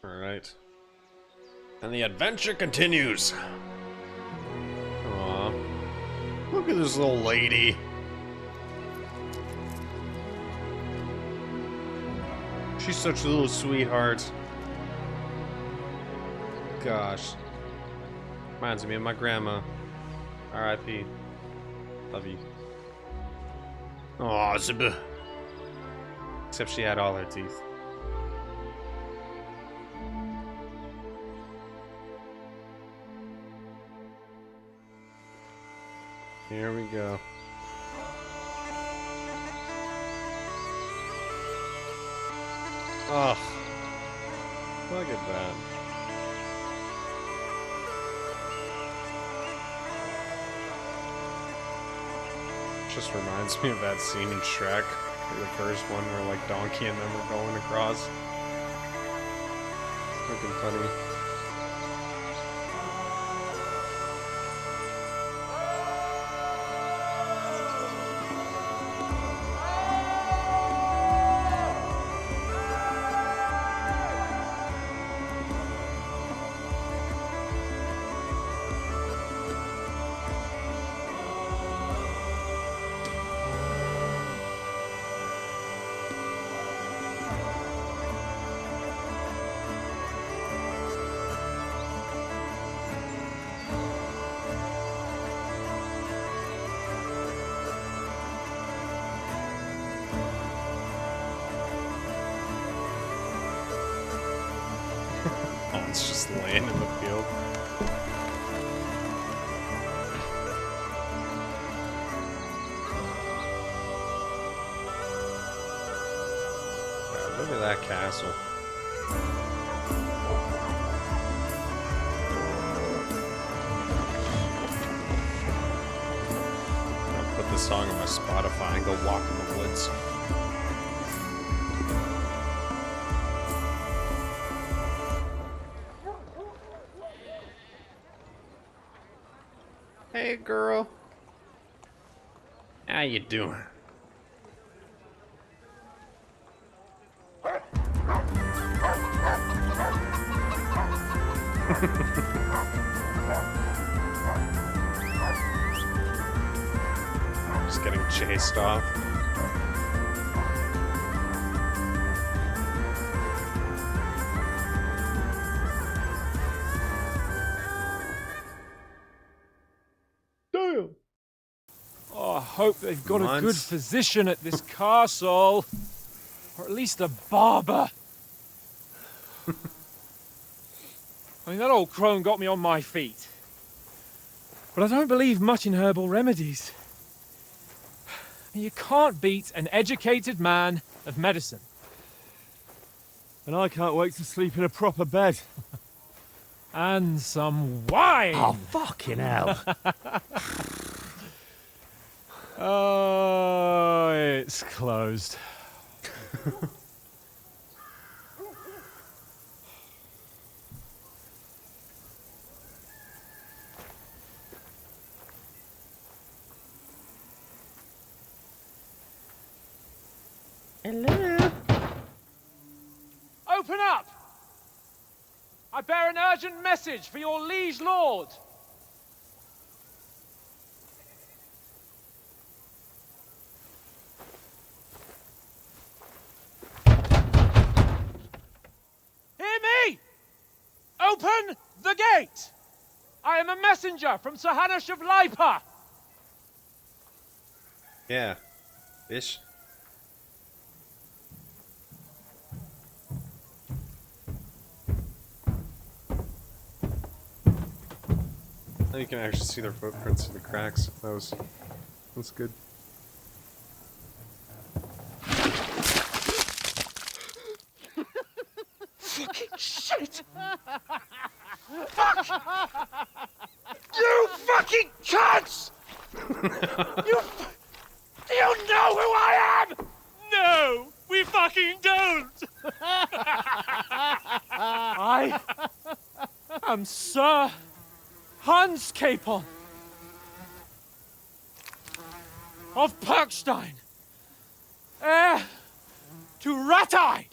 Alright. And the adventure continues. Aw. Look at this little lady. She's such a little sweetheart. Gosh. Reminds me of my grandma. R.I.P. Love you. Aw, Zibba. Except she had all her teeth. Here we go. Oh, look at that. Just reminds me of that scene in Shrek, the first one where like Donkey and them are going across. Looking funny. It's just laying in the field. God, look at that castle. I'll put this song on my Spotify and go walk in the woods. Hey, girl. How you doing? Just getting chased off. Oh, I hope they've got a good physician at this castle. Or at least a barber. I mean, that old crone got me on my feet. But I don't believe much in herbal remedies. I mean, you can't beat an educated man of medicine. And I can't wait to sleep in a proper bed. And some wine! Oh, fucking hell. Oh, it's closed. Hello? Open up! I bear an urgent message for your liege lord. Hear me! Open the gate! I am a messenger from Sir Hanush of Lipa. Yeah. Ish. Now you can actually see their footprints in the cracks. That's good. Fucking shit! Fuck! You fucking cunts! Do you know who I am? No, we fucking don't! I am Sir Hans Capon of Perkstein, heir to Ratai!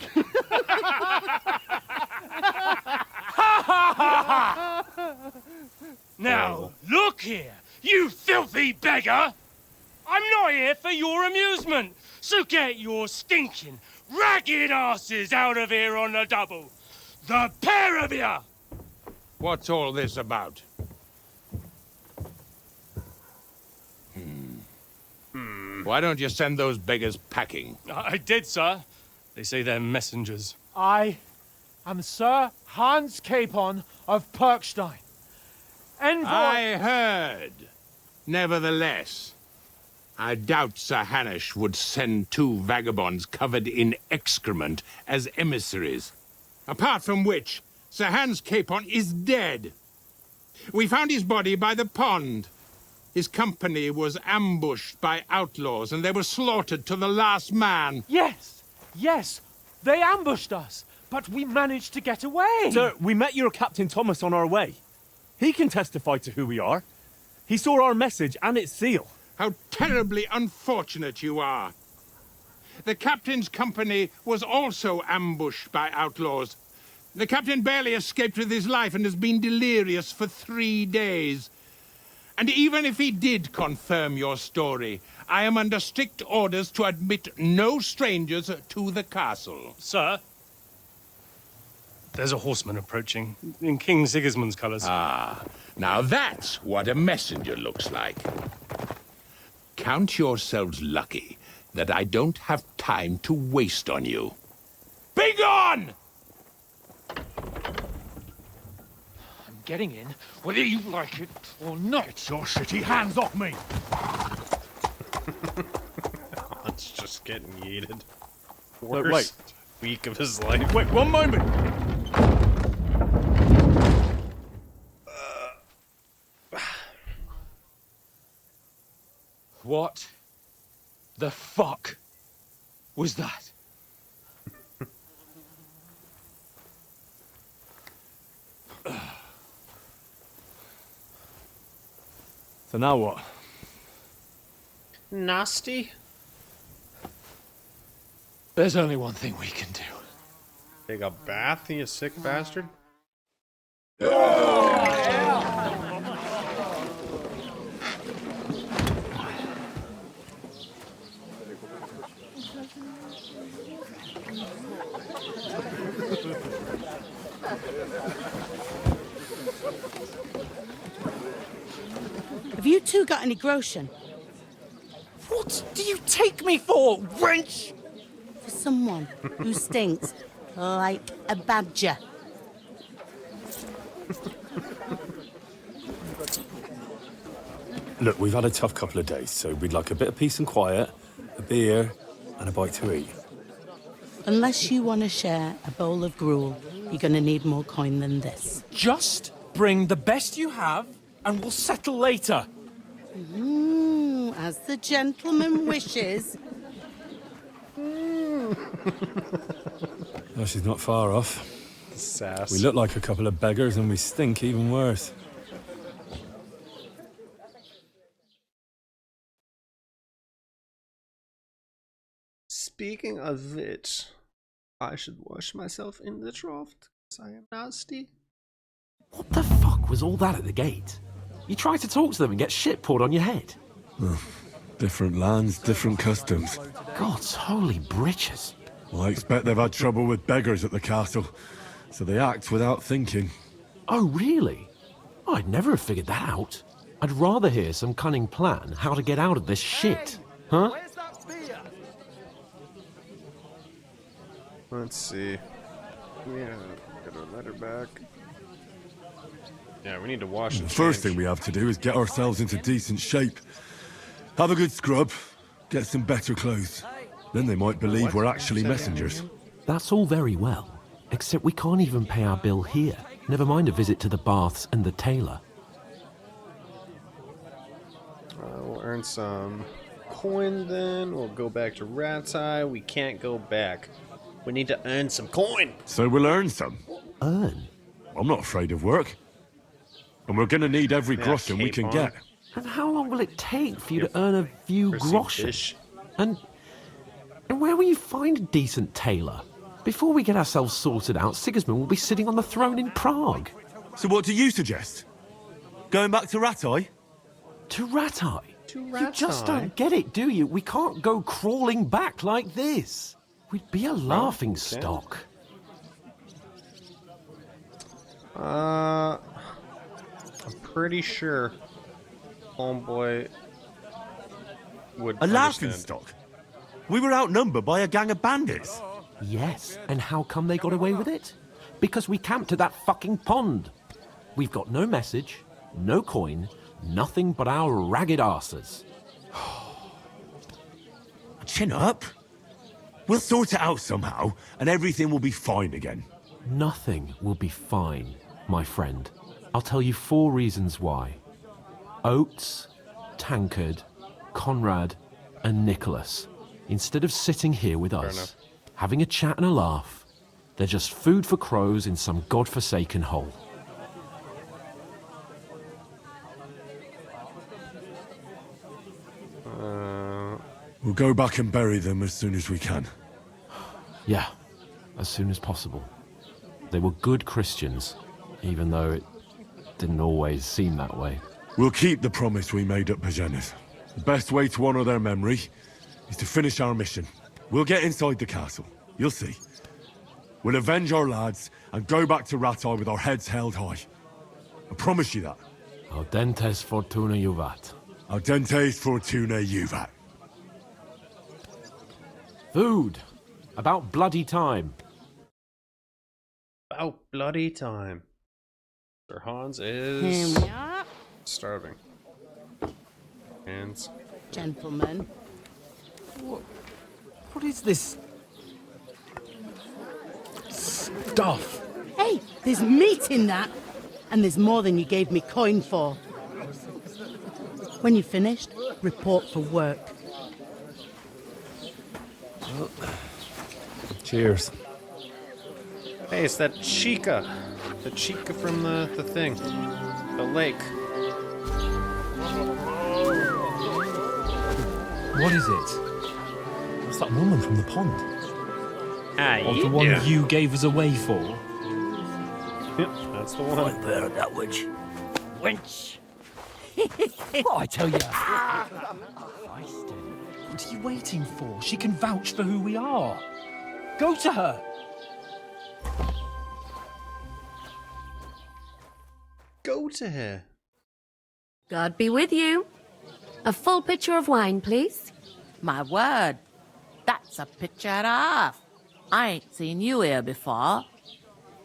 Now, look here, you filthy beggar! I'm not here for your amusement, so get your stinking, ragged asses out of here on the double. The pair of you! What's all this about? Why don't you send those beggars packing? I did, sir. They say they're messengers. I am Sir Hans Capon of Perkstein. Envoy... I heard. Nevertheless, I doubt Sir Hanush would send two vagabonds covered in excrement as emissaries. Apart from which, Sir Hans Capon is dead. We found his body by the pond. His company was ambushed by outlaws, and they were slaughtered to the last man. Yes, yes, they ambushed us, but we managed to get away. Sir, we met your Captain Thomas on our way. He can testify to who we are. He saw our message and its seal. How terribly unfortunate you are. The captain's company was also ambushed by outlaws. The captain barely escaped with his life and has been delirious for 3 days. And even if he did confirm your story, I am under strict orders to admit no strangers to the castle. Sir, there's a horseman approaching, in King Sigismund's colours. Ah, now that's what a messenger looks like. Count yourselves lucky that I don't have time to waste on you. Be gone! I'm getting in, whether you like it or not. Get your shitty hands off me! It's just getting yeeted. Wait. Worst week of his life. Wait, one moment! What the fuck was that? So now what? Nasty. There's only one thing we can do. Take a bath, you sick bastard. Have you two got any groschen? What do you take me for, wench? For someone who stinks like a badger. Look, we've had a tough couple of days, so we'd like a bit of peace and quiet, a beer, and a bite to eat. Unless you want to share a bowl of gruel, you're going to need more coin than this. Just bring the best you have, and we'll settle later. As the gentleman wishes. No, she's not far off. Sass. We look like a couple of beggars, and we stink even worse. Speaking of which, I should wash myself in the trough, because I am nasty. What the fuck was all that at the gate? You tried to talk to them and get shit poured on your head. Different lands, different customs. God's holy britches. Well, I expect they've had trouble with beggars at the castle, so they act without thinking. Oh, really? I'd never have figured that out. I'd rather hear some cunning plan how to get out of this shit. Huh? Let's see. Yeah, get our letter back. Yeah, we need to wash The and first change. thing we have to do is get ourselves into decent shape. Have a good scrub, get some better clothes. Then they might believe we're actually messengers. That's all very well, except we can't even pay our bill here. Never mind a visit to the baths and the tailor. We'll earn some coin then. We'll go back to Rat's Eye. We can't go back. We need to earn some coin. So we'll earn some. Earn? I'm not afraid of work. And we're gonna need every Yeah, groschen we can cape get. And how long will it take for you to earn a few Prissy groschen? fish. And where will you find a decent tailor? Before we get ourselves sorted out, Sigismund will be sitting on the throne in Prague. So what do you suggest? Going back to Ratai? To Ratai? To You just Ratai? don't get it, do you? We can't go crawling back like this. We'd be a laughing stock. I'm pretty sure Homeboy would A laughing understand. stock? We were outnumbered by a gang of bandits. Yes, and how come they got away with it? Because we camped at that fucking pond. We've got no message, no coin, nothing but our ragged arses. Chin up. We'll sort it out somehow, and everything will be fine again. Nothing will be fine, my friend. I'll tell you 4 reasons why. Oates, Tankard, Conrad, and Nicholas, instead of sitting here with us, enough. having a chat and a laugh, they're just food for crows in some godforsaken hole. We'll go back and bury them as soon as we can. Yeah, as soon as possible. They were good Christians, even though it didn't always seem that way. We'll keep the promise we made at Pagenis. The best way to honor their memory is to finish our mission. We'll get inside the castle. You'll see. We'll avenge our lads and go back to Ratai with our heads held high. I promise you that. Audentes fortuna juvat. Audentes fortuna juvat. Food! About bloody time. About bloody time. Sir Hans is Here we are, starving. And gentlemen. What is this stuff? Hey, there's meat in that. And there's more than you gave me coin for. When you're finished, report for work. Cheers. hey, it's that Chica. The Chica from the thing. The lake. What is it? It's that woman from the pond. Ah, The one you gave us away for. Yep, that's the one. Bear that witch. Wench. What I tell you? What are you waiting for? She can vouch for who we are. Go to her. Go to her. God be with you. A full pitcher of wine, please. My word, that's a picture and a half. I ain't seen you here before.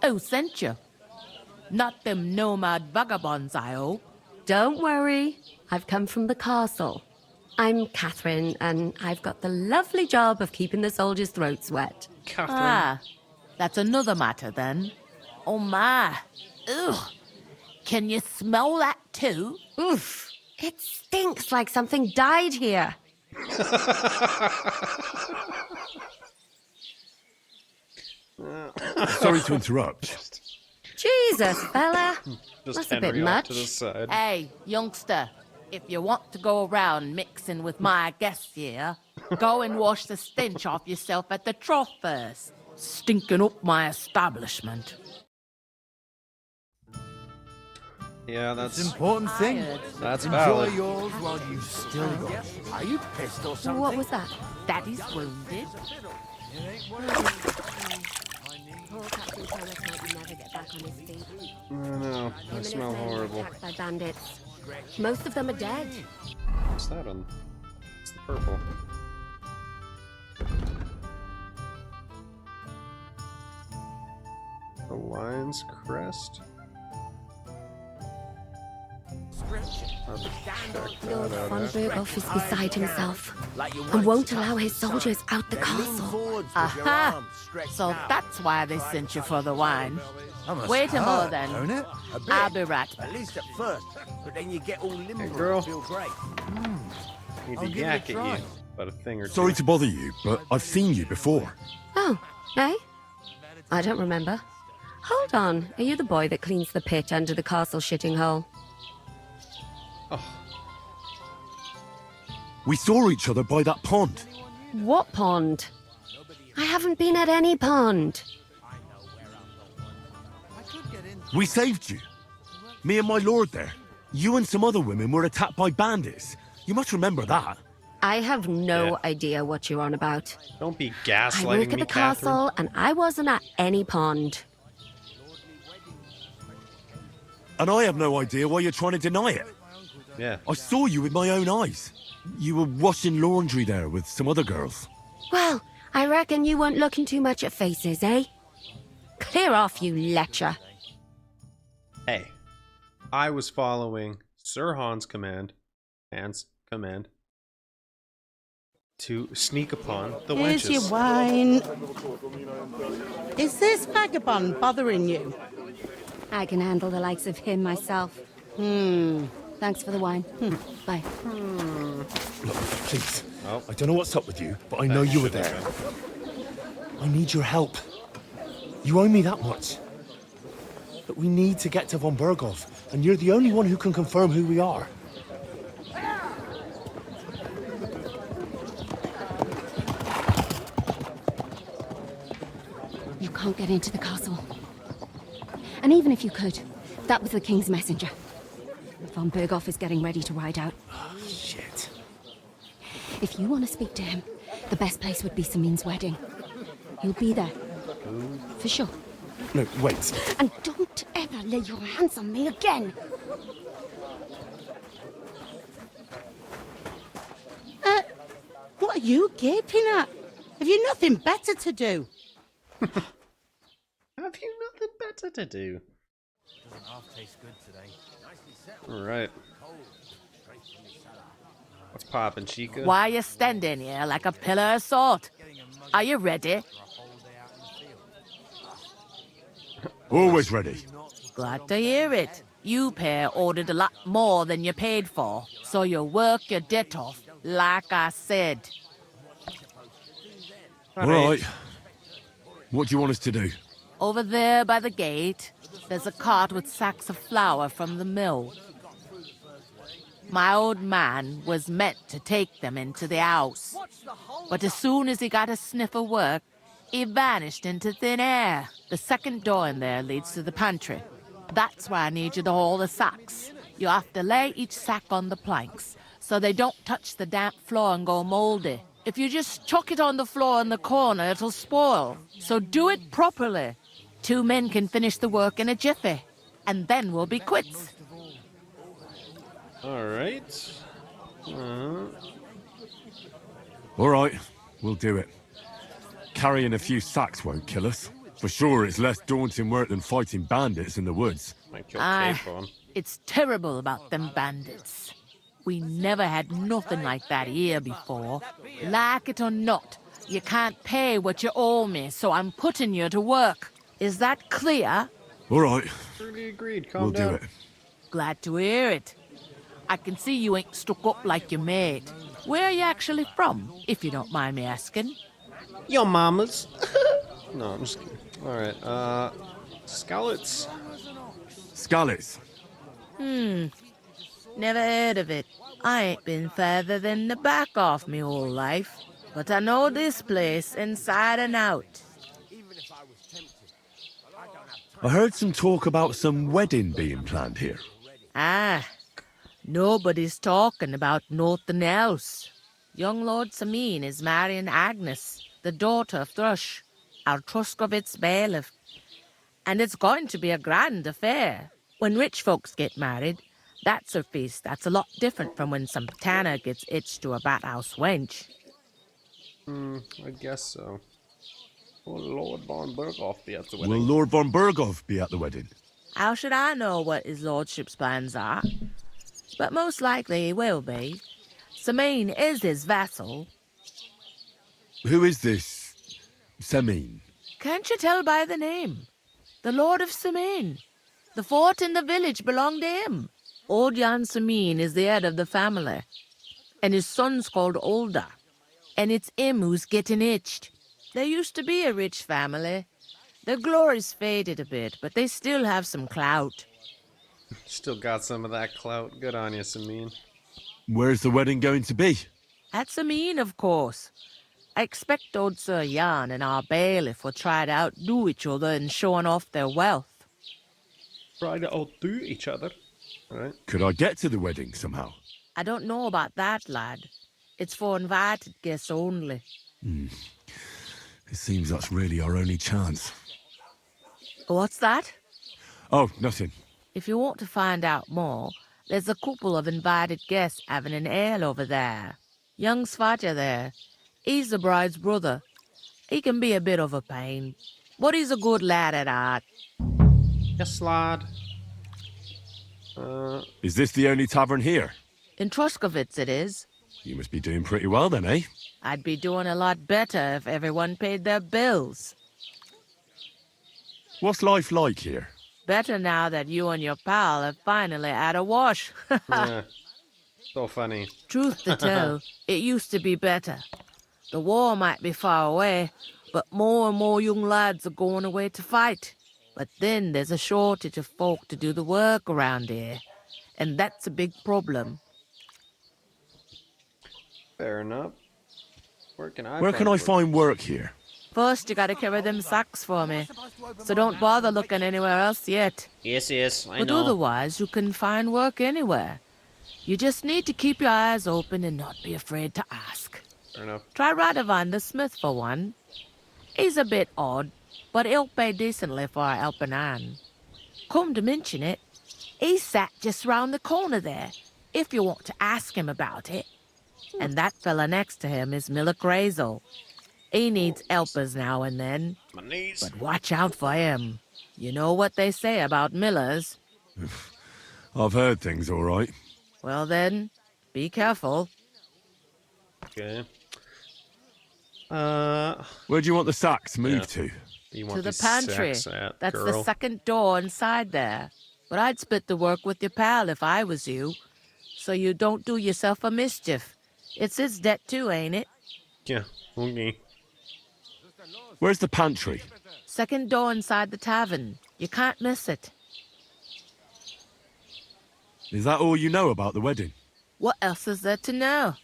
Who sent you? Not them nomad vagabonds, I hope. Don't worry. I've come from the castle. I'm Catherine, and I've got the lovely job of keeping the soldiers' throats wet. Catherine. Ah, that's another matter then. Oh my. Ugh. Can you smell that too? Oof. It stinks like something died here. Sorry to interrupt. Jesus, fella. Just That's a bit Henry off to much. the side. Hey, youngster, if you want to go around mixing with my guests here, go and wash the stench off yourself at the trough first. Stinking up my establishment. Yeah, that's Important thing. that's Enjoy valid. yours while you still got it. Are you pissed or something? What was that? Daddy's wounded. Poor Captain Thomas might never get back on his feet. I know. Him I and smell his men were horrible. attacked by bandits. Most of them are dead. What's that on? It's the purple. The lion's crest? Lord von Berghoff is beside himself and won't allow his soldiers out the castle. Aha! So that's why they sent you for the wine. Wait a moment then. Don't it? A bit. I'll be right At least at first, but then you get all limber girl. and feel great. Need I'll to give it a yak at try. you about a thing or two. Sorry to bother you, but I've seen you before. Oh, eh? I don't remember. Hold on. Are you the boy that cleans the pit under the castle shitting hole? We saw each other by that pond. What pond? I haven't been at any pond. We saved you. Me and my lord there. You and some other women were attacked by bandits. You must remember that. I have no idea what you're on about. Don't be I gaslighting work at me, the Catherine. castle, and I wasn't at any pond. And I have no idea why you're trying to deny it. Yeah. I saw you with my own eyes. You were washing laundry there with some other girls. Well, I reckon you weren't looking too much at faces, eh? Clear off, you lecher. Hey, I was following Sir Han's command to sneak upon the Here's wenches. your wine. Is this vagabond bothering you? I can handle the likes of him myself. Thanks for the wine. Bye. Look, please. Oh. I don't know what's up with you, but I know you were there. I need your help. You owe me that much. But we need to get to von Berghoff, and you're the only one who can confirm who we are. You can't get into the castle. And even if you could, that was the king's messenger. Von Berghoff is getting ready to ride out. Oh, shit. If you want to speak to him, the best place would be Samin's wedding. He'll be there. For sure. No, wait. And don't ever lay your hands on me again. What are you gaping at? Have you nothing better to do? Have you nothing better to do? Doesn't half taste good today. Nicely settled. Alright. What's poppin', Chica? Why are you standing here like a pillar of salt? Are you ready? Always ready. Glad to hear it. You pair ordered a lot more than you paid for, so you work your debt off, like I said. All right. What do you want us to do? Over there by the gate, there's a cart with sacks of flour from the mill. My old man was meant to take them into the house, but as soon as he got a sniff of work, he vanished into thin air. The second door in there leads to the pantry. That's why I need you to haul the sacks. You have to lay each sack on the planks, so they don't touch the damp floor and go moldy. If you just chuck it on the floor in the corner, it'll spoil. So do it properly. 2 men can finish the work in a jiffy, and then we'll be quits. Alright. All right, we'll do it. Carrying a few sacks won't kill us. For sure, it's less daunting work than fighting bandits in the woods. Might kill Capon. It's terrible about them bandits. We never had nothing like that here before. Like it or not, you can't pay what you owe me, so I'm putting you to work. Is that clear? All right. Pretty agreed. Calm We'll down. do it. Glad to hear it. I can see you ain't stuck up like your mate. Where are you actually from, if you don't mind me asking? Your mamas. No, I'm just kidding. Alright, Scallots. Scallots. Never heard of it. I ain't been further than the back off me whole life. But I know this place inside and out. I heard some talk about some wedding being planned here. Nobody's talking about nothing else. Young Lord Samin is marrying Agnes, the daughter of Thrush, our Truscovitz bailiff. And it's going to be a grand affair. When rich folks get married, that's a feast that's a lot different from when some tanner gets hitched to a bathouse wench. I guess so. Will Lord von Berghoff be at the Will wedding? Lord von Berghoff be at the wedding? How should I know what his lordship's plans are? But most likely he will be. Samin is his vassal. Who is this Samin? Can't you tell by the name? The Lord of Samin. The fort in the village belonged to him. Old Jan Samin is the head of the family. And his son's called Olda. And it's him who's getting itched. There used to be a rich family. Their glory's faded a bit, but they still have some clout. Still got some of that clout. Good on you, Samin. Where's the wedding going to be? At Samin, of course. I expect old Sir Jan and our bailiff will try to outdo each other in showing off their wealth. Try to outdo each other. Alright. Could I get to the wedding somehow? I don't know about that, lad. It's for invited guests only. It seems that's really our only chance. What's that? Oh, nothing. If you want to find out more, there's a couple of invited guests having an ale over there. Young Svaja there. He's the bride's brother. He can be a bit of a pain, but he's a good lad at heart. Yes, lad. Is this the only tavern here? In Truskovitz it is. You must be doing pretty well then, eh? I'd be doing a lot better if everyone paid their bills. What's life like here? Better now that you and your pal have finally had a wash. Yeah. So funny. Truth to tell, it used to be better. The war might be far away, but more and more young lads are going away to fight. But then there's a shortage of folk to do the work around here, and that's a big problem. Fair enough. Where can I find work here? First, you gotta carry them sacks for me, so don't bother looking anywhere else yet. Yes, I But know. otherwise, you can find work anywhere. You just need to keep your eyes open and not be afraid to ask. Fair enough. Try Radovan the smith for one. He's a bit odd, but he'll pay decently for a helping hand. Come to mention it, he's sat just round the corner there, if you want to ask him about it. And that fella next to him is Miller Crazel. He needs helpers now and then. My knees. But watch out for him. You know what they say about Millers. I've heard things all right. Well then, be careful. Okay. Where do you want the sacks moved to? You To want the these pantry. sacks at, That's girl? the second door inside there. But I'd split the work with your pal if I was you. So you don't do yourself a mischief. It's his debt too, ain't it? Yeah. Okay. Where's the pantry? Second door inside the tavern. You can't miss it. Is that all you know about the wedding? What else is there to know?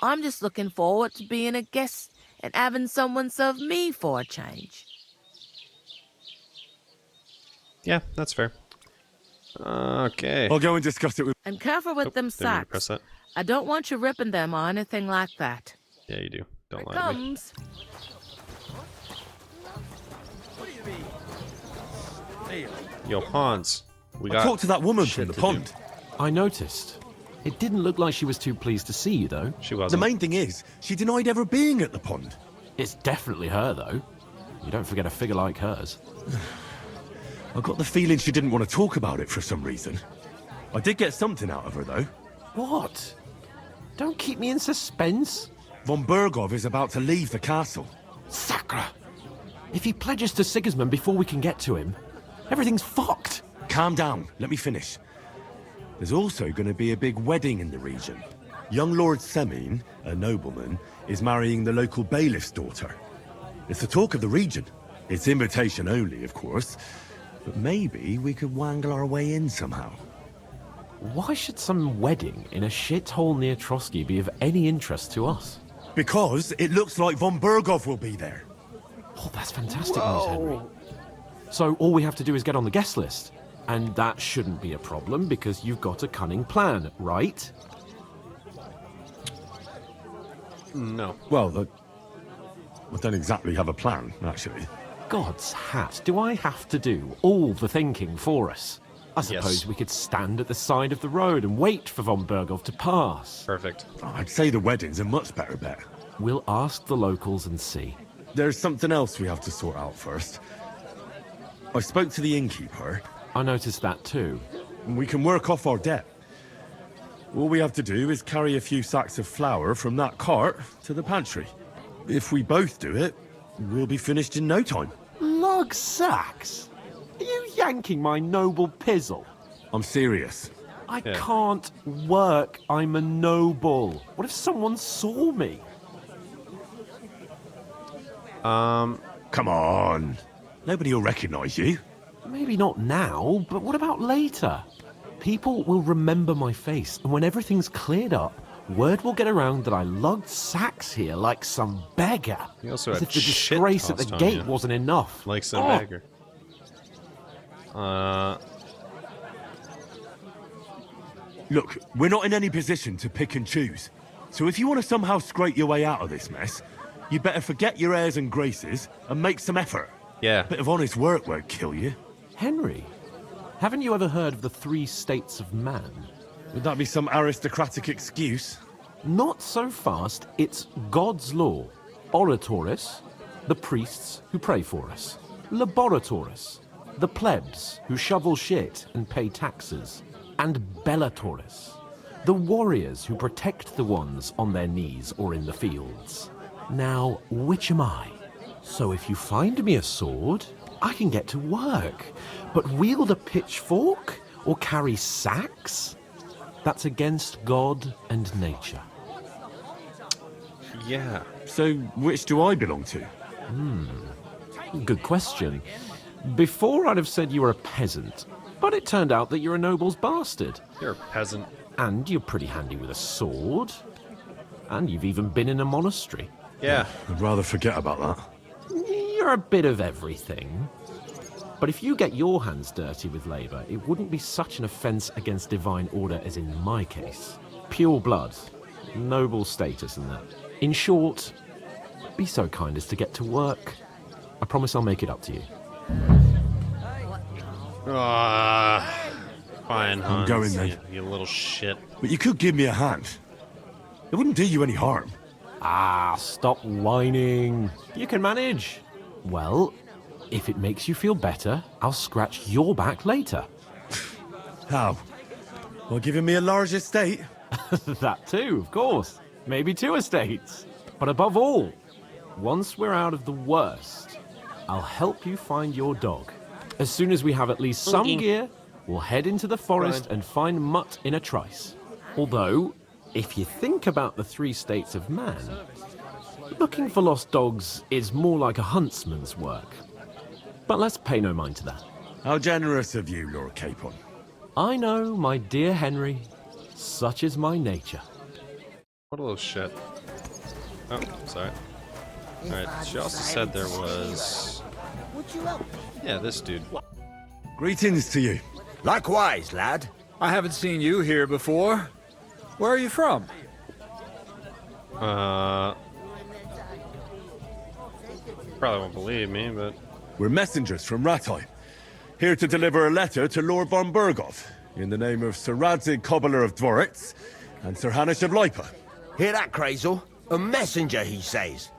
I'm just looking forward to being a guest and having someone serve me for a change. Yeah, that's fair. Okay. I'll go and discuss it with... And careful with them Didn't mean to press sacks. that. I don't want you ripping them or anything like that. Yeah, you do. Don't Here lie to me. comes. Yo, Hans. We I got talked to that woman shit from the to pond. do. I noticed. It didn't look like she was too pleased to see you, though. She The wasn't. main thing is, she denied ever being at the pond. It's definitely her, though. You don't forget a figure like hers. I got the feeling she didn't want to talk about it for some reason. I did get something out of her, though. What? Don't keep me in suspense. Von Bergov is about to leave the castle. Sacra! If he pledges to Sigismund before we can get to him, everything's fucked. Calm down, let me finish. There's also going to be a big wedding in the region. Young Lord Semin, a nobleman, is marrying the local bailiff's daughter. It's the talk of the region. It's invitation only, of course. But maybe we could wangle our way in somehow. Why should some wedding in a shithole near Trotsky be of any interest to us? Because it looks like Von Bergov will be there. Oh, that's fantastic news, Henry. So all we have to do is get on the guest list. And that shouldn't be a problem because you've got a cunning plan, right? No. Well, I don't exactly have a plan, actually. God's hat, do I have to do all the thinking for us? I suppose Yes. we could stand at the side of the road and wait for Von Bergov to pass. Perfect. I'd say the wedding's a much better bet. We'll ask the locals and see. There's something else we have to sort out first. I spoke to the innkeeper. I noticed that too. We can work off our debt. All we have to do is carry a few sacks of flour from that cart to the pantry. If we both do it, we'll be finished in no time. Lug sacks? Are you yanking my noble pizzle? I'm serious. I can't work. I'm a noble. What if someone saw me? Come on. Nobody will recognize you. Maybe not now, but what about later? People will remember my face, and when everything's cleared up, Word will get around that I lugged sacks here like some beggar. You also As had if the shit disgrace at the tossed on gate you. wasn't enough. Like some Oh, beggar. Look, we're not in any position to pick and choose. So if you want to somehow scrape your way out of this mess, you better forget your airs and graces and make some effort. Yeah. Bit of honest work won't kill you. Henry, haven't you ever heard of the 3 states of man? Would that be some aristocratic excuse? Not so fast. It's God's law. Oratoris, the priests who pray for us. Laboratoris, the plebs who shovel shit and pay taxes. And Bellatoris, the warriors who protect the ones on their knees or in the fields. Now, which am I? So if you find me a sword, I can get to work. But wield a pitchfork or carry sacks? That's against God and nature. Yeah. So which do I belong to? Good question. Before I'd have said you were a peasant, but it turned out that you're a noble's bastard. You're a peasant. And you're pretty handy with a sword. And you've even been in a monastery. Yeah. I'd rather forget about that. You're a bit of everything. But if you get your hands dirty with labour, it wouldn't be such an offence against divine order as in my case. Pure blood, noble status and that. In short, be so kind as to get to work. I promise I'll make it up to you. Fine, Hans. I'm going then. You little shit. But you could give me a hand. It wouldn't do you any harm. Ah, stop whining. You can manage. Well, if it makes you feel better, I'll scratch your back later. How? Well, giving me a large estate? That too, of course. Maybe 2 estates. But above all, once we're out of the worst, I'll help you find your dog. As soon as we have at least some gear, we'll head into the forest and find Mutt in a trice. Although, if you think about the 3 states of man, looking for lost dogs is more like a huntsman's work. But let's pay no mind to that. How generous of you, Lord Capon. I know, my dear Henry. Such is my nature. What a little shit. Oh, sorry. Alright, she also said there was... Yeah, this dude. Greetings to you. Likewise, lad. I haven't seen you here before. Where are you from? Probably won't believe me, but... We're messengers from Rattay, here to deliver a letter to Lord von Burgov, in the name of Sir Radzig, Cobbler of Dworitz, and Sir Hanush of Lipa. Hear that, Crazel? A messenger, he says.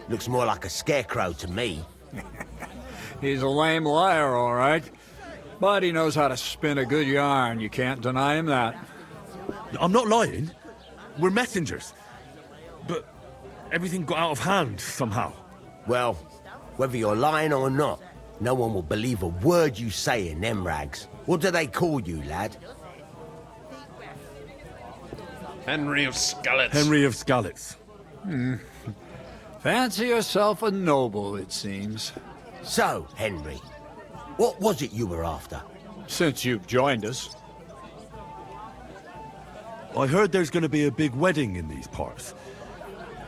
Looks more like a scarecrow to me. He's a lame liar, all right. But he knows how to spin a good yarn. You can't deny him that. I'm not lying. We're messengers. But everything got out of hand somehow. Well, whether you're lying or not, no one will believe a word you say in them rags. What do they call you, lad? Henry of Skalitz. Henry of Skalitz. Fancy yourself a noble, it seems. So, Henry, what was it you were after? Since you've joined us. I heard there's going to be a big wedding in these parts.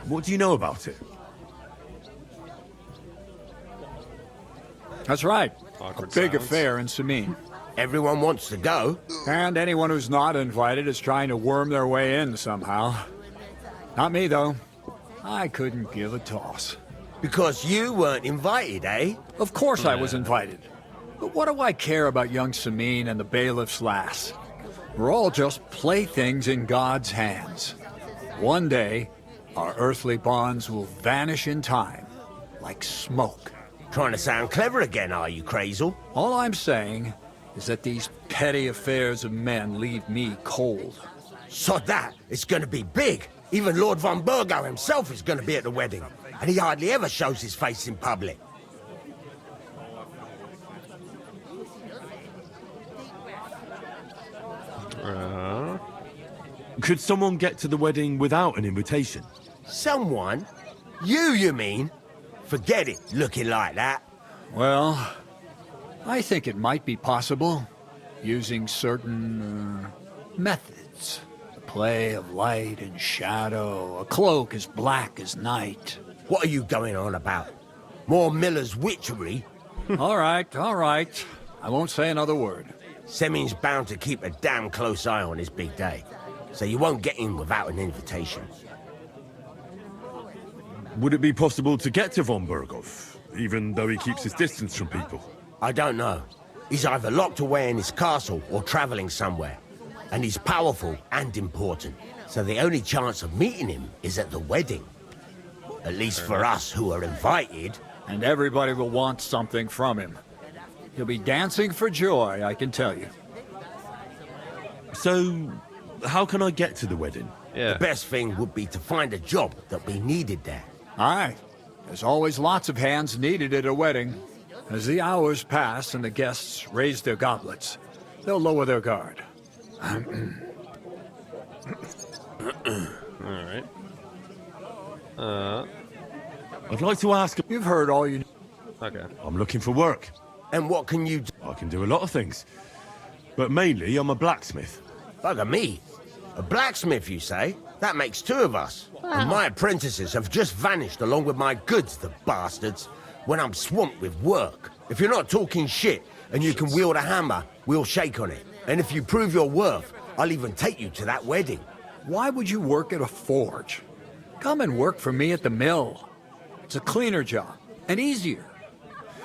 What do you know about it? That's right. Awkward A big silence. affair in Samine. Everyone wants to go. And anyone who's not invited is trying to worm their way in somehow. Not me, though. I couldn't give a toss. Because you weren't invited, eh? Of course I was invited. But what do I care about young Samine and the bailiff's lass? We're all just playthings in God's hands. One day, our earthly bonds will vanish in time, like smoke. Trying to sound clever again, are you, Crazel? All I'm saying is that these petty affairs of men leave me cold. Sod that! It's gonna be big! Even Lord von Burgo himself is gonna be at the wedding. And he hardly ever shows his face in public. Could someone get to the wedding without an invitation? Someone? You mean? Forget it, looking like that. Well, I think it might be possible, using certain methods. play of light and shadow, a cloak as black as night. What are you going on about? More Miller's witchery? All right, all right. I won't say another word. Semin's bound to keep a damn close eye on his big day, so you won't get in without an invitation. Would it be possible to get to von Berghoff, even though he keeps his distance from people? I don't know. He's either locked away in his castle or traveling somewhere. And he's powerful and important, so the only chance of meeting him is at the wedding. At least for us who are invited. And everybody will want something from him. He'll be dancing for joy, I can tell you. So, how can I get to the wedding? The best thing would be to find a job that we needed there. Aye. There's always lots of hands needed at a wedding. As the hours pass and the guests raise their goblets, they'll lower their guard. Alright. I'd like to ask... You've heard all you... Okay. I'm looking for work. And what can you do? I can do a lot of things. But mainly, I'm a blacksmith. Bugger me. A blacksmith, you say? That makes two of us. And my apprentices have just vanished along with my goods, the bastards, when I'm swamped with work. If you're not talking shit and you can wield a hammer, we'll shake on it. And if you prove your worth, I'll even take you to that wedding. Why would you work at a forge? Come and work for me at the mill. It's a cleaner job, and easier.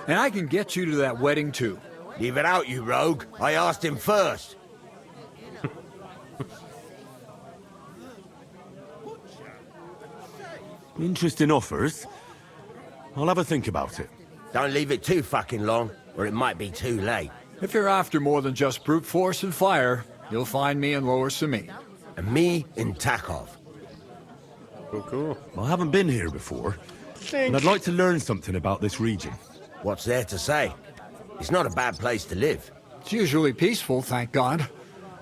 And I can get you to that wedding, too. Leave it out, you rogue. I asked him first. Interesting offers. I'll have a think about it. Don't leave it too fucking long, or it might be too late. If you're after more than just brute force and fire, you'll find me in Lower Samin. And me in Takov. Cool. I haven't been here before, and I'd like to learn something about this region. What's there to say? It's not a bad place to live. It's usually peaceful, thank God.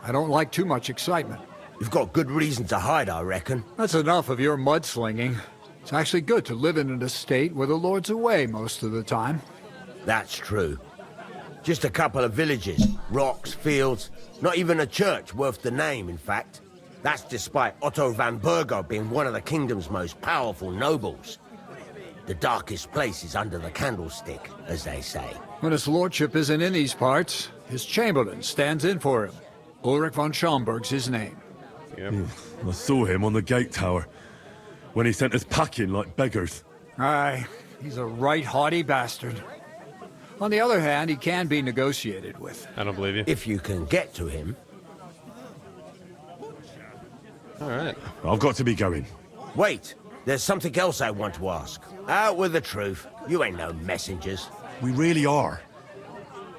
I don't like too much excitement. You've got good reason to hide, I reckon. That's enough of your mudslinging. It's actually good to live in an estate where the Lord's away most of the time. That's true. Just a couple of villages, rocks, fields, not even a church worth the name, in fact. That's despite Otto van Bergo being one of the kingdom's most powerful nobles. The darkest place is under the candlestick, as they say. When his lordship isn't in these parts, his chamberlain stands in for him. Ulrich von Schomberg's his name. Yep. I saw him on the gate tower, when he sent us packing like beggars. Aye, he's a right haughty bastard. On the other hand, he can be negotiated with. I don't believe you. If you can get to him. Alright. I've got to be going. Wait, there's something else I want to ask. Out with the truth. You ain't no messengers. We really are.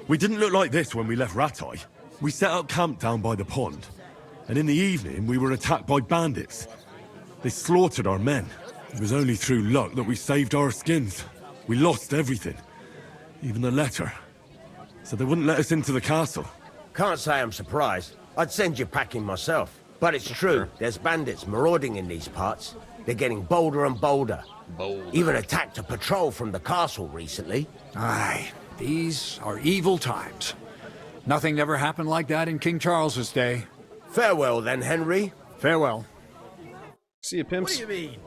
We didn't look like this when we left Ratai. We set up camp down by the pond, and in the evening we were attacked by bandits. They slaughtered our men. It was only through luck that we saved our skins. We lost everything, even the letter. So they wouldn't let us into the castle. Can't say I'm surprised. I'd send you packing myself. But it's true, there's bandits marauding in these parts. They're getting bolder and bolder. Even attacked a patrol from the castle recently. Aye, these are evil times. Nothing ever happened like that in King Charles's day. Farewell then, Henry. Farewell. See you, pimps. What do you mean?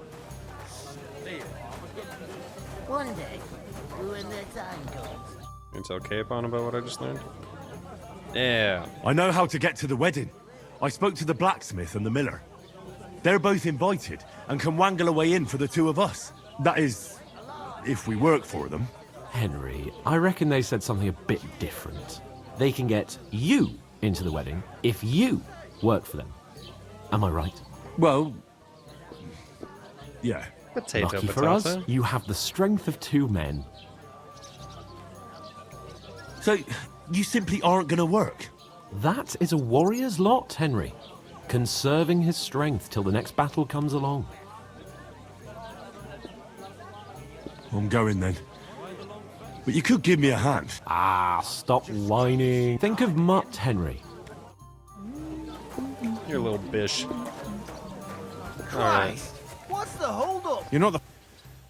One day, when the time comes. You tell Capon about what I just learned? Yeah. I know how to get to the wedding. I spoke to the blacksmith and the miller. They're both invited and can wangle a way in for the two of us. That is, if we work for them. Henry, I reckon they said something a bit different. They can get you into the wedding if you work for them. Am I right? Well, yeah. Potato, Lucky for us, you have the strength of two men. So, you simply aren't going to work? That is a warrior's lot, Henry. Conserving his strength till the next battle comes along. I'm going then. But you could give me a hand. Ah, stop whining. Think of Mutt, Henry. You're a little bish. Christ! What's the holdup? You're not the...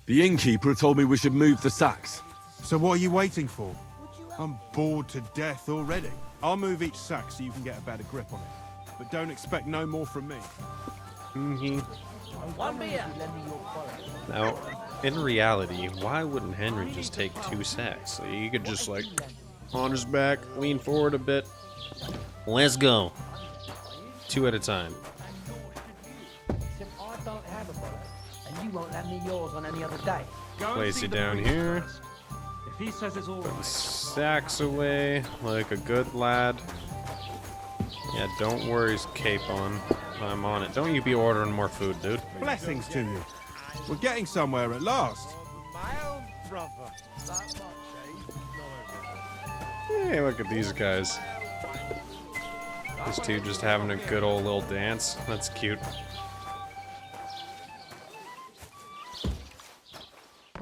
The innkeeper told me we should move the sacks. So what are you waiting for? I'm bored to death already. I'll move each sack so you can get a better grip on it. but don't expect no more from me. One beer. Now, in reality, why wouldn't Henry just take 2 sacks? So he could just, like, on his back, lean forward a bit. Let's go. 2 at a time. Except I don't have a bullet, and you won't lend me yours on any other day. Place you down here. If he says it's all right. Sacks away like a good lad. Yeah, don't worry, cape on. I'm on it. Don't you be ordering more food, dude. Blessings to you. We're getting somewhere at last. My own brother. Hey, look at these guys. These two just having a good old little dance. That's cute.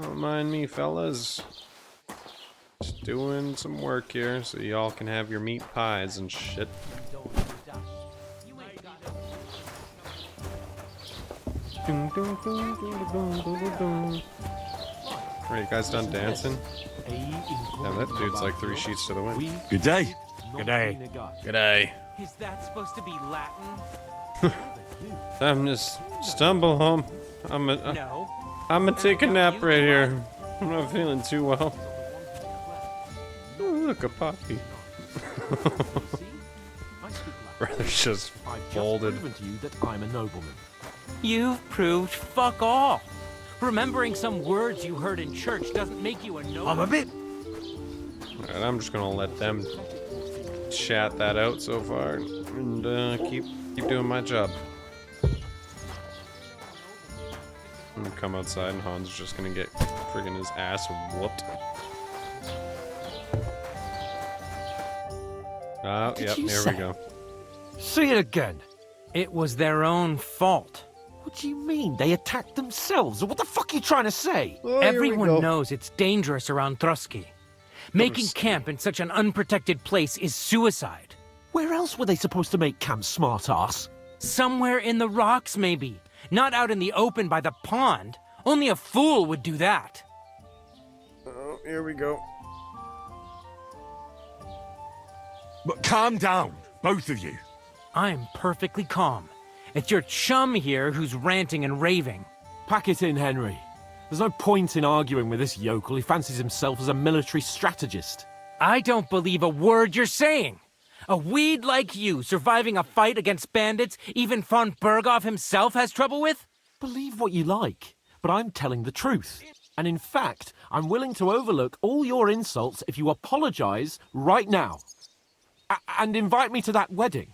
Don't mind me, fellas. Just doing some work here so y'all can have your meat pies and shit. Are you guys done dancing? Damn, that dude's like 3 sheets to the wind. Good day. Good day. Good day. Is that supposed to be Latin? I'm just stumble home. I'm No. gonna take a nap right here. I'm not feeling too well. Oh, look, a poppy. Brother's just folded. Proven to you that I'm a nobleman. You've proved fuck all. Remembering some words you heard in church doesn't make you a noble. I'm a bit... Alright, I'm just gonna let them chat that out so far and keep doing my job. I'm gonna come outside and Han's just gonna get friggin' his ass whooped. Oh, yep, here we go. See it again. It was their own fault. What do you mean? They attacked themselves? What the fuck are you trying to say? Oh, here we Everyone go. knows it's dangerous around Trusky. Making camp in such an unprotected place is suicide. Where else were they supposed to make camp, smart-ass? Somewhere in the rocks, maybe. Not out in the open by the pond. Only a fool would do that. Oh, here we go. But calm down, both of you. I'm perfectly calm. It's your chum here who's ranting and raving. Pack it in, Henry. There's no point in arguing with this yokel. He fancies himself as a military strategist. I don't believe a word you're saying. A weed like you surviving a fight against bandits even von Berghoff himself has trouble with? Believe what you like, but I'm telling the truth. And in fact, I'm willing to overlook all your insults if you apologize right now. And invite me to that wedding.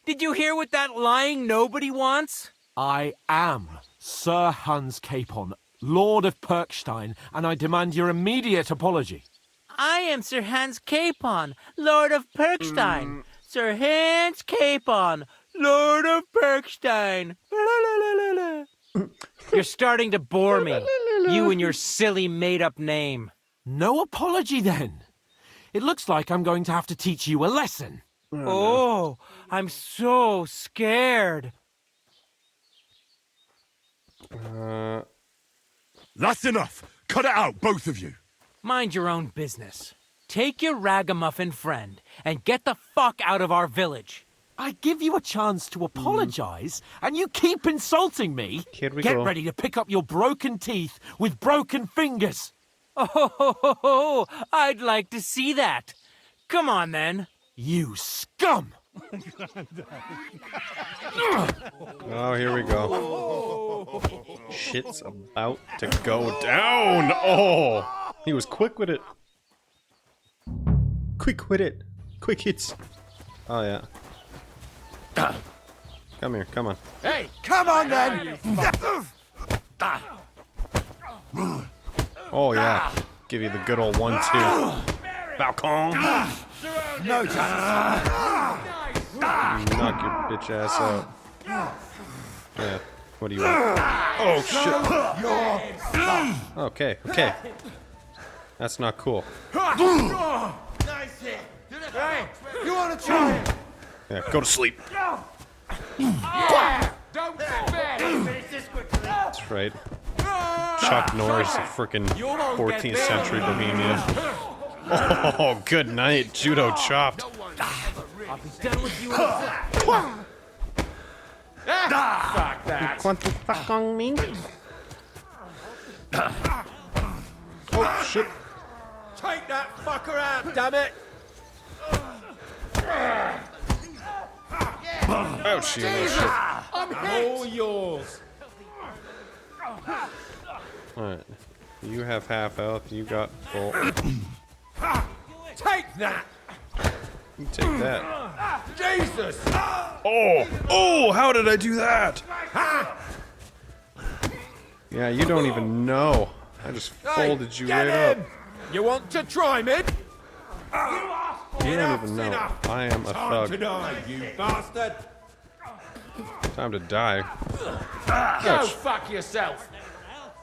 Did you hear what that lying nobody wants? I am Sir Hans Capon, Lord of Perkstein, and I demand your immediate apology. I am Sir Hans Capon, Lord of Perkstein. Sir Hans Capon, Lord of Perkstein. You're starting to bore me. You and your silly made-up name. No apology, then. It looks like I'm going to have to teach you a lesson. Oh, I'm so scared. That's enough. Cut it out, both of you. Mind your own business. Take your ragamuffin friend and get the fuck out of our village. I give you a chance to apologize, and you keep insulting me. Here we Get go. ready to pick up your broken teeth with broken fingers. Oh, I'd like to see that. Come on, then. You scum! Oh, here we go. Shit's about to go down. Oh, he was quick with it. Quick with it. Quick hits. Oh, yeah. Come here, come on. Hey, come on then! Oh, yeah. Give you the good old 1-2. Falcon. No chance. Knock your bitch ass out. Yeah. What do you want? Oh, shit. Okay, okay. That's not cool. Nice hit. Hey, you want to try it? Yeah, go to sleep. Don't finish this quickly. That's right. Chuck Norris, a frickin' 14th century Bohemian. Oh, good night. Judo chopped. I'll be done with you in a Fuck that. Quanto fucking me? Oh shit! Take that fucker out, damn it! Oh shit! I'm all yours. Alright. You have half health, you got full. Take that! You take that. Jesus! Oh! Oh! How did I do that? Yeah, you don't even know. I just folded you right up. You want to try me? You don't even know. I am a Time to thug. die, you bastard! Time to die. Go fuck yourself!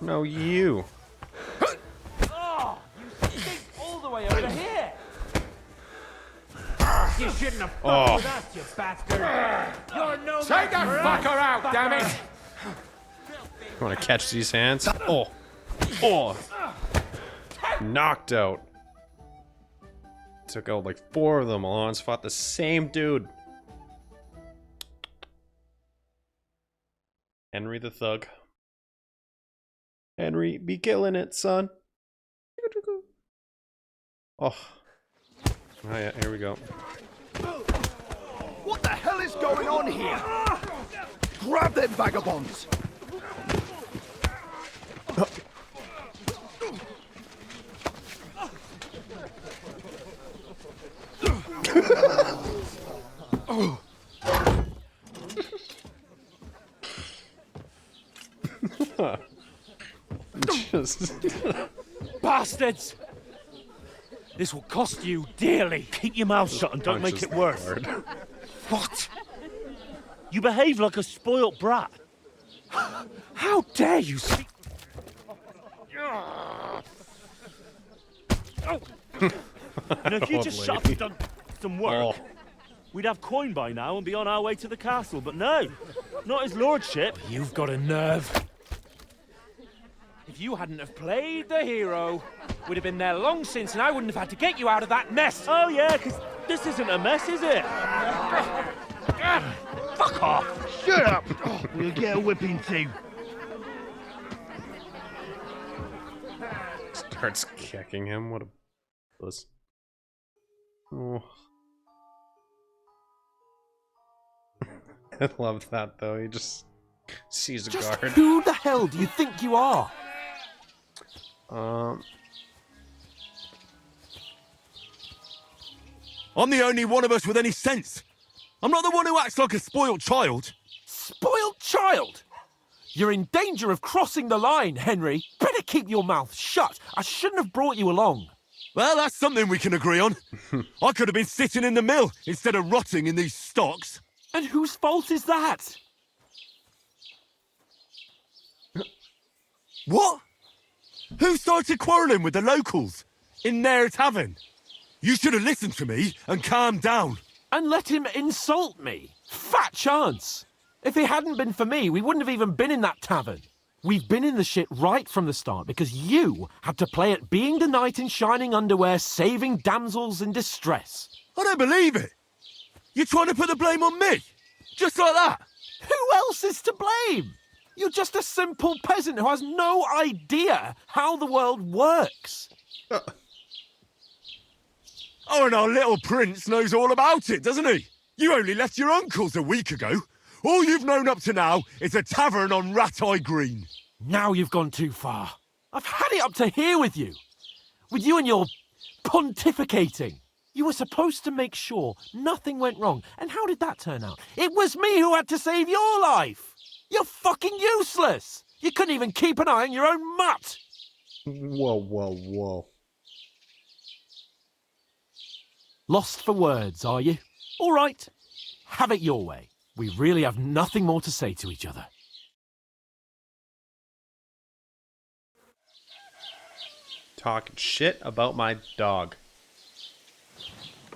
No, you. all the way over here. You shouldn't have fucked with us, you bastard. You're no Take that fucker out, damn it! You want to catch these hands? Oh. Oh. Knocked out. Took out like 4 of them all once. Fought the same dude. Henry the Thug. Henry, be killing it, son. Oh. Oh yeah, here we go. What the hell is going on here? Grab them vagabonds! Just Bastards! This will cost you dearly. Keep your mouth shut and don't make punches it the worse. guard. What? You behave like a spoilt brat. How dare you speak? And if you just shut up and done some work, Oh. we'd have coin by now and be on our way to the castle. But no, not his lordship. You've got a nerve. If you hadn't have played the hero, we'd have been there long since and I wouldn't have had to get you out of that mess. Oh yeah, because this isn't a mess, is it? Fuck off! Shut up! We'll get a whipping too. Starts kicking him. What a puss. Oh. I love that though. He just sees a Just guard. who the hell do you think you are? I'm the only one of us with any sense. I'm not the one who acts like a spoiled child. Spoiled child? You're in danger of crossing the line, Henry. Better keep your mouth shut. I shouldn't have brought you along. Well, that's something we can agree on. I could have been sitting in the mill instead of rotting in these stocks. And whose fault is that? What? Who started quarrelling with the locals in their tavern? You should have listened to me and calmed down. And let him insult me? Fat chance. If it hadn't been for me, we wouldn't have even been in that tavern. We've been in the shit right from the start because you had to play at being the knight in shining underwear, saving damsels in distress. I don't believe it. You're trying to put the blame on me? Just like that? Who else is to blame? You're just a simple peasant who has no idea how the world works. Oh, and our little prince knows all about it, doesn't he? You only left your uncle's a week ago. All you've known up to now is a tavern on Rat-Eye Green. Now you've gone too far. I've had it up to here with you. With you and your pontificating. You were supposed to make sure nothing went wrong. And how did that turn out? It was me who had to save your life. You're fucking useless. You couldn't even keep an eye on your own mutt. Whoa, whoa, whoa. Lost for words, are you? All right. Have it your way. We really have nothing more to say to each other. Talking shit about my dog.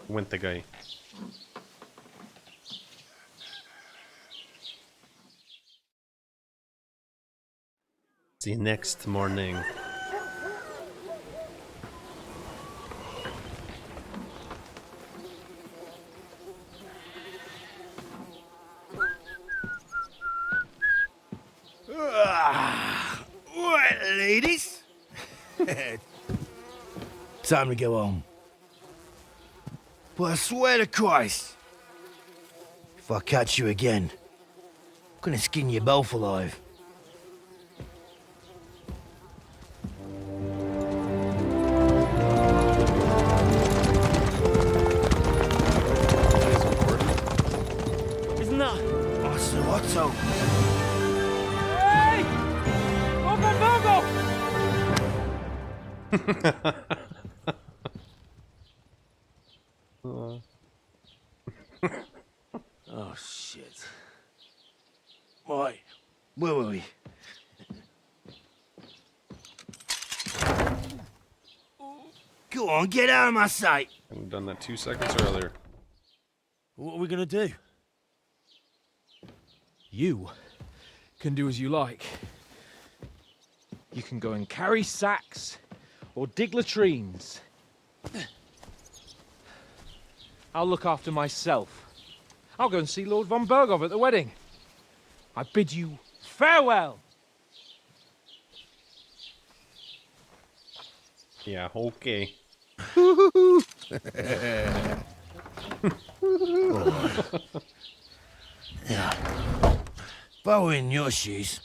Went the guy. See you next morning. time to go home. But I swear to Christ, if I catch you again, I'm gonna skin you both alive. Isn't that? Otto. Hey! Lord von Berghoff! Oh, shit. Right, where were we? Go on, get out of my sight. I've done that 2 seconds earlier. What are we gonna do? You can do as you like. You can go and carry sacks or dig latrines. I'll look after myself. I'll go and see Lord von Berghoff at the wedding. I bid you farewell. Yeah, okay. Yeah. If I were in your shoes,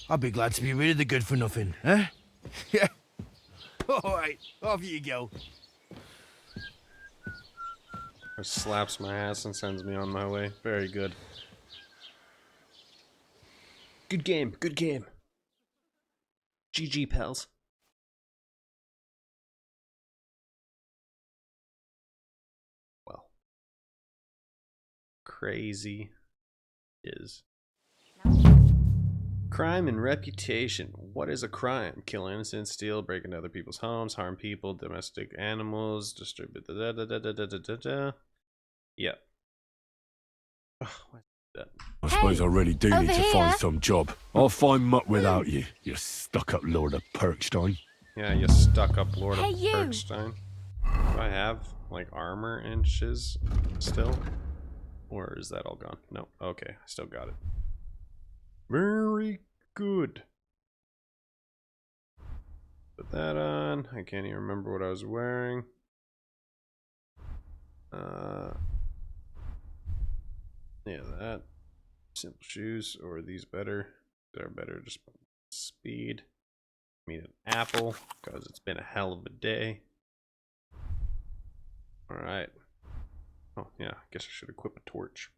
I'd be glad to be rid of the good for nothing, eh? Yeah. All right, off you go. Or slaps my ass and sends me on my way. Very good. Good game, good game. GG, pals. Well. Crazy is. Crime and reputation. What is a crime? Kill innocents, steal, break into other people's homes, harm people, domestic animals, distribute Yeah. Oh, what's that? I suppose I really do need to here. find some job. I'll find mutt without you, you stuck-up Lord of Perkstein. Yeah, you stuck up Lord Hey, of you. Perkstein. Do I have, like, armor and shiz still? Or is that all gone? No. Okay, I still got it. Very good. Put that on. I can't even remember what I was wearing. Yeah, that. Simple shoes, or are these better? They're better, just speed. Need an apple, because it's been a hell of a day. Alright. Oh, yeah, I guess I should equip a torch.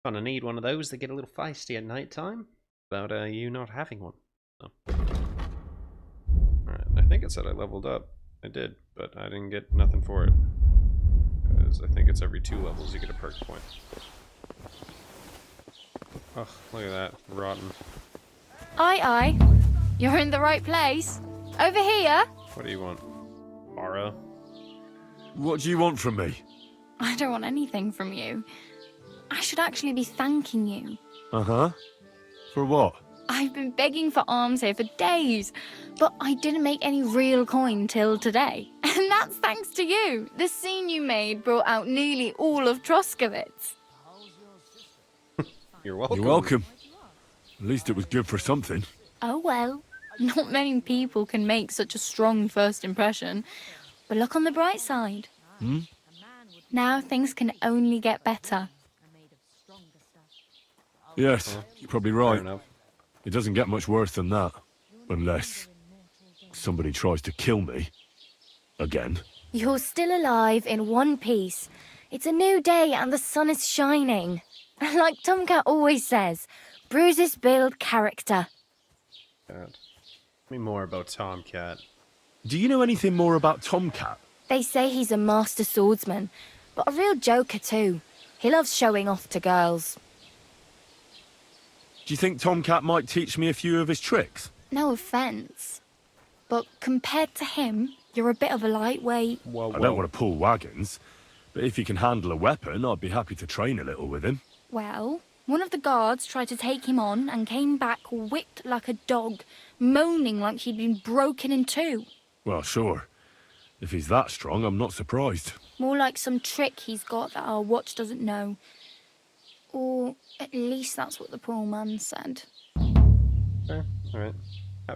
Gonna need one of those that get a little feisty at night time. About you not having one. So. Alright, I think it said I leveled up. I did, but I didn't get nothing for it. Because I think it's every 2 levels you get a perk point. Oh, look at that. Rotten. Aye, aye. You're in the right place. Over here. What do you want? Borrow? What do you want from me? I don't want anything from you. I should actually be thanking you. Uh-huh. For what? I've been begging for alms here for days, but I didn't make any real coin till today. And that's thanks to you. The scene you made brought out nearly all of Troskowitz. You're welcome. You're welcome. At least it was good for something. Oh well. Not many people can make such a strong first impression. But look on the bright side. Hmm? Now things can only get better. Yes, you're probably right. enough. It doesn't get much worse than that. Unless somebody tries to kill me. Again. You're still alive in one piece. It's a new day and the sun is shining. Like Tomcat always says, bruises build character. God. Tell me more about Tomcat. Do you know anything more about Tomcat? They say he's a master swordsman, but a real joker too. He loves showing off to girls. Do you think Tomcat might teach me a few of his tricks? No offence, but compared to him, you're a bit of a lightweight. Whoa, I don't want to pull wagons, but if he can handle a weapon, I'd be happy to train a little with him. Well, one of the guards tried to take him on and came back whipped like a dog, moaning like he'd been broken in two. Well, sure. If he's that strong, I'm not surprised. More like some trick he's got that our watch doesn't know. Or at least that's what the poor man said. Okay, alright.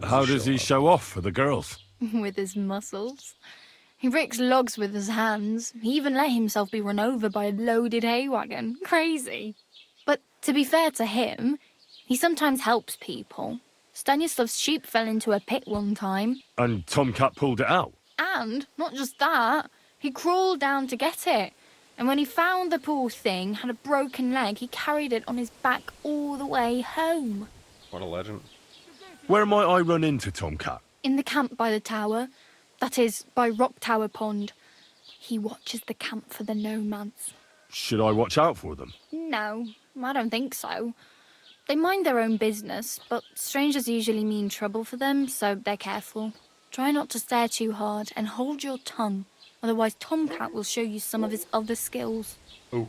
How does he show off for the girls? With his muscles. He ricks logs with his hands. He even let himself be run over by a loaded hay wagon. Crazy. But to be fair to him, he sometimes helps people. Stanislav's sheep fell into a pit one time. And Tomcat pulled it out. And, not just that, he crawled down to get it. And when he found the poor thing had a broken leg, he carried it on his back all the way home. What a legend. Where might I run into Tomcat? In the camp by the tower. That is, by Rock Tower Pond. He watches the camp for the nomads. Should I watch out for them? No, I don't think so. They mind their own business, but strangers usually mean trouble for them, so they're careful. Try not to stare too hard and hold your tongue, otherwise Tomcat will show you some of his other skills. Oh.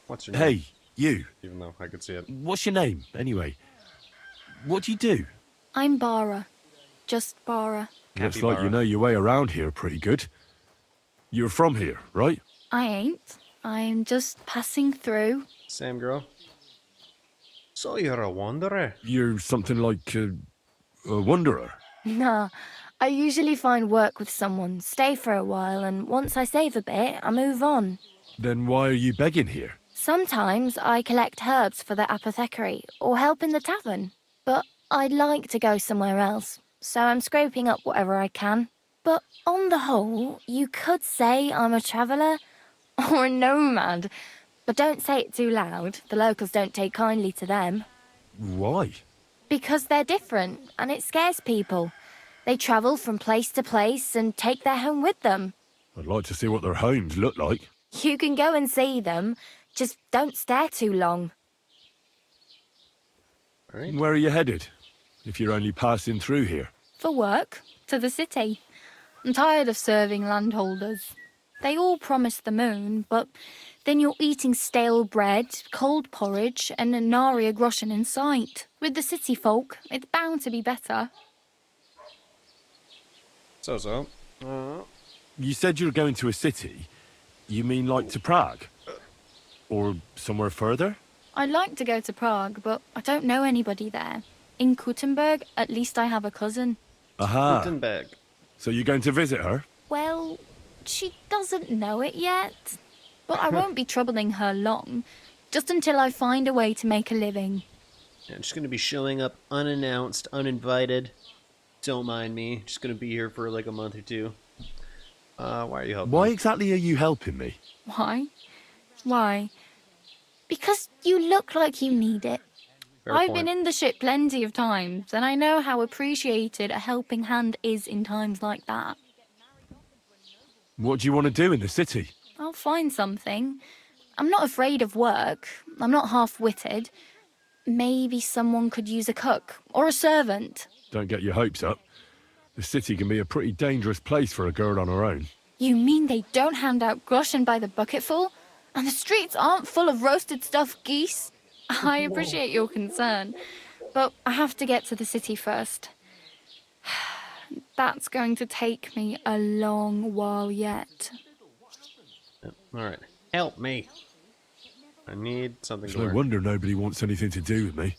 What's your name? Hey, you. Even though I could see it. What's your name, anyway? What do you do? I'm Bara. Just Bara. Looks like you know your way around here pretty good. You're from here, right? I ain't. I'm just passing through. Same girl. So you're a wanderer? You're something like a wanderer. Nah, I usually find work with someone, stay for a while, and once I save a bit, I move on. Then why are you begging here? Sometimes I collect herbs for the apothecary, or help in the tavern. But I'd like to go somewhere else, so I'm scraping up whatever I can. But on the whole, you could say I'm a traveller, or a nomad. But don't say it too loud, the locals don't take kindly to them. Why? Because they're different, and it scares people. They travel from place to place and take their home with them. I'd like to see what their homes look like. You can go and see them, just don't stare too long. Right. Where are you headed, if you're only passing through here? For work, to the city. I'm tired of serving landholders. They all promise the moon, but then you're eating stale bread, cold porridge, and a nary a groschen in sight. With the city folk, it's bound to be better. So. You said you're going to a city. You mean like to Prague? Or somewhere further? I'd like to go to Prague, but I don't know anybody there. In Kuttenberg, at least I have a cousin. Aha. Gutenberg. So you're going to visit her? Well, she doesn't know it yet. But I won't be troubling her long, just until I find a way to make a living. Yeah, I'm just going to be showing up unannounced, uninvited. Don't mind me. Just going to be here for like a month or two. Why are you helping Why me? exactly are you helping me? Why? Why? Because you look like you need it. Fair I've point. been in the ship plenty of times, and I know how appreciated a helping hand is in times like that. What do you want to do in the city? I'll find something. I'm not afraid of work. I'm not half-witted. Maybe someone could use a cook or a servant. Don't get your hopes up. The city can be a pretty dangerous place for a girl on her own. You mean they don't hand out groschen by the bucketful? And the streets aren't full of roasted stuffed geese? I appreciate your concern, but I have to get to the city first. That's going to take me a long while yet. Alright. Help me. I need something It's to no wear. wonder nobody wants anything to do with me.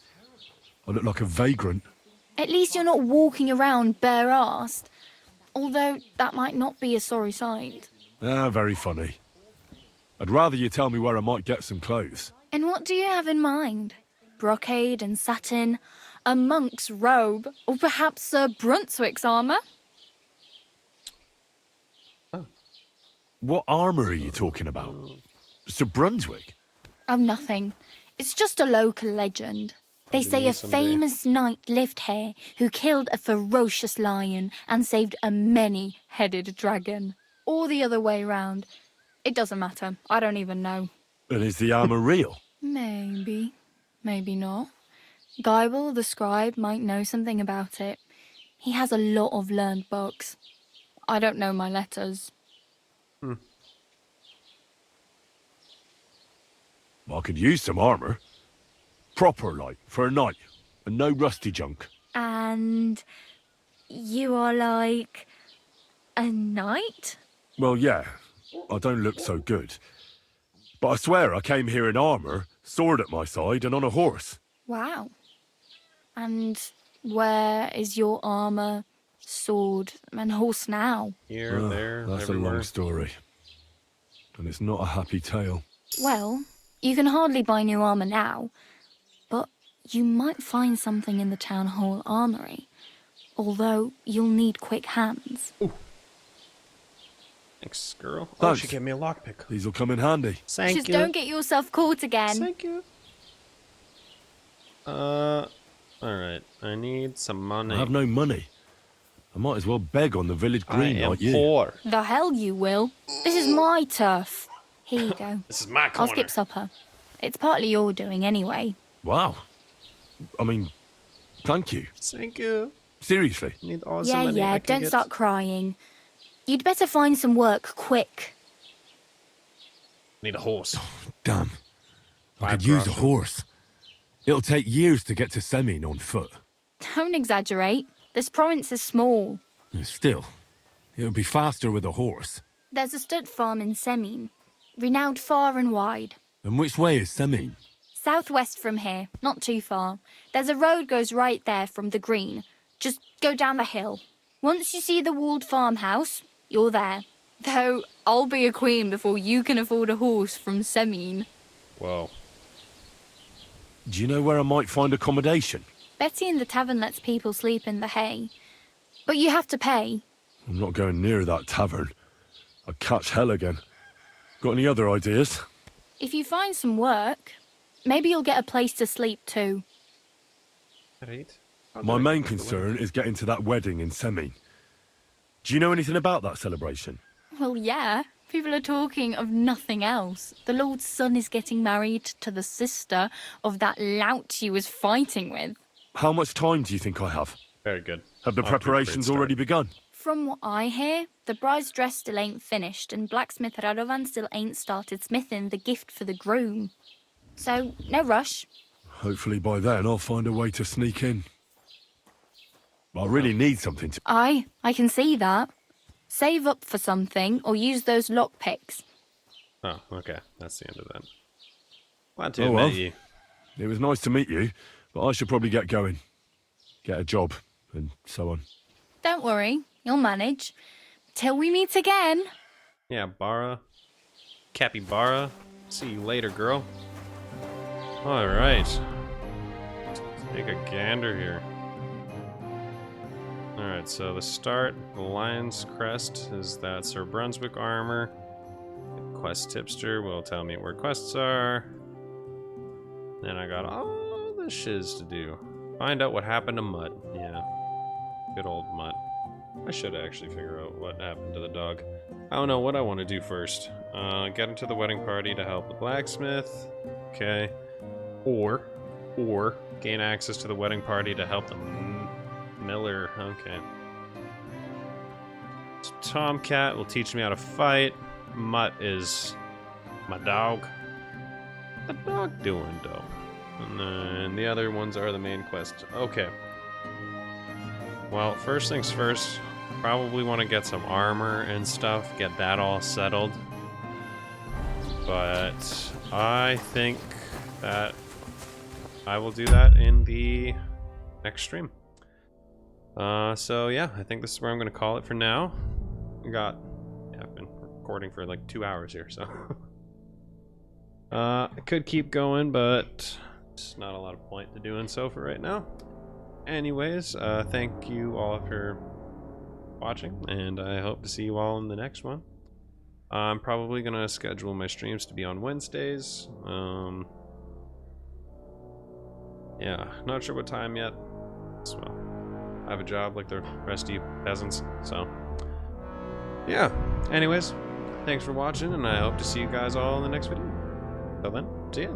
I look like a vagrant. At least you're not walking around bare-assed. Although that might not be a sorry sight. Ah, very funny. I'd rather you tell me where I might get some clothes. And what do you have in mind? Brocade and satin, a monk's robe, or perhaps Sir Brunswick's armour? What armour are you talking about? Sir Brunswick? Oh, nothing. It's just a local legend. They say a famous knight lived here who killed a ferocious lion and saved a many-headed dragon. Or the other way round. It doesn't matter. I don't even know. And is the armour real? Maybe. Maybe not. Geibel, the scribe, might know something about it. He has a lot of learned books. I don't know my letters. I could use some armour. Proper, like, for a knight. And no rusty junk. And you are like a knight? Well, yeah. I don't look so good. But I swear I came here in armour, sword at my side, and on a horse. Wow. And where is your armour sword, and horse now. Here, there, That's everywhere. a long story. And it's not a happy tale. Well, you can hardly buy new armor now, but you might find something in the town hall armory. Although you'll need quick hands. Ooh. Thanks, girl. Oh, Thanks. she gave me a lockpick. These will come in handy. Thank Just you. don't get yourself caught again. Thank you. Alright. I need some money. I have no money. I might as well beg on the village green I am like you. poor. The hell you will. This is my turf. Here you go. This is my I'll corner. skip supper. It's partly your doing anyway. Wow. I mean, thank you. Thank you. Seriously. Need all the money I Yeah, can don't get. start crying. You'd better find some work quick. Need a horse. Damn. I 5 could use a groschen. horse. It'll take years to get to Semin on foot. Don't exaggerate. This province is small. Still, it would be faster with a horse. There's a stud farm in Semin, renowned far and wide. And which way is Semin? Southwest from here, not too far. There's a road goes right there from the green. Just go down the hill. Once you see the walled farmhouse, you're there. Though, I'll be a queen before you can afford a horse from Semin. Whoa. Do you know where I might find accommodation? Betty in the tavern lets people sleep in the hay. But you have to pay. I'm not going near that tavern. I'd catch hell again. Got any other ideas? If you find some work, maybe you'll get a place to sleep too. Right. My main concern is getting to that wedding in Semin. Do you know anything about that celebration? Well, yeah. People are talking of nothing else. The Lord's son is getting married to the sister of that lout you was fighting with. How much time do you think I have? Very good. Have the Off to a great preparations start. already begun? From what I hear, the bride's dress still ain't finished, and blacksmith Radovan still ain't started smithing the gift for the groom. So, no rush. Hopefully by then I'll find a way to sneak in. I really need something to... I can see that. Save up for something, or use those lockpicks. Oh, okay. That's the end of that. Glad to Oh, have well. met you. It was nice to meet you, but I should probably get going. Get a job, and so on. Don't worry, you'll manage. Till we meet again. Yeah, Bara. Capybara. See you later, girl. Alright. Take a gander here. Alright, so the start, the Lion's Crest, is that Sir Brunswick armor. Quest tipster will tell me where quests are. Then I got all the shiz to do. Find out what happened to Mutt. Yeah. Good old Mutt. I should actually figure out what happened to the dog. I don't know what I want to do first. Get into the wedding party to help the blacksmith. Okay. Or gain access to the wedding party to help the miller. Okay. So Tomcat will teach me how to fight. Mutt is my dog. What's the dog doing, though? And then the other ones are the main quests. Okay. Well, first things first, probably want to get some armor and stuff, get that all settled. But I think that I will do that in the next stream. So yeah, I think this is where I'm going to call it for now. I've been recording for like 2 hours here, so. I could keep going, but it's not a lot of point to doing so for right now. Anyways, thank you all for watching, and I hope to see you all in the next one. I'm probably gonna schedule my streams to be on Wednesdays. Yeah, not sure what time yet. So, I have a job like the rest of you peasants, so. Yeah, anyways, thanks for watching, and I hope to see you guys all in the next video. Till then, see ya.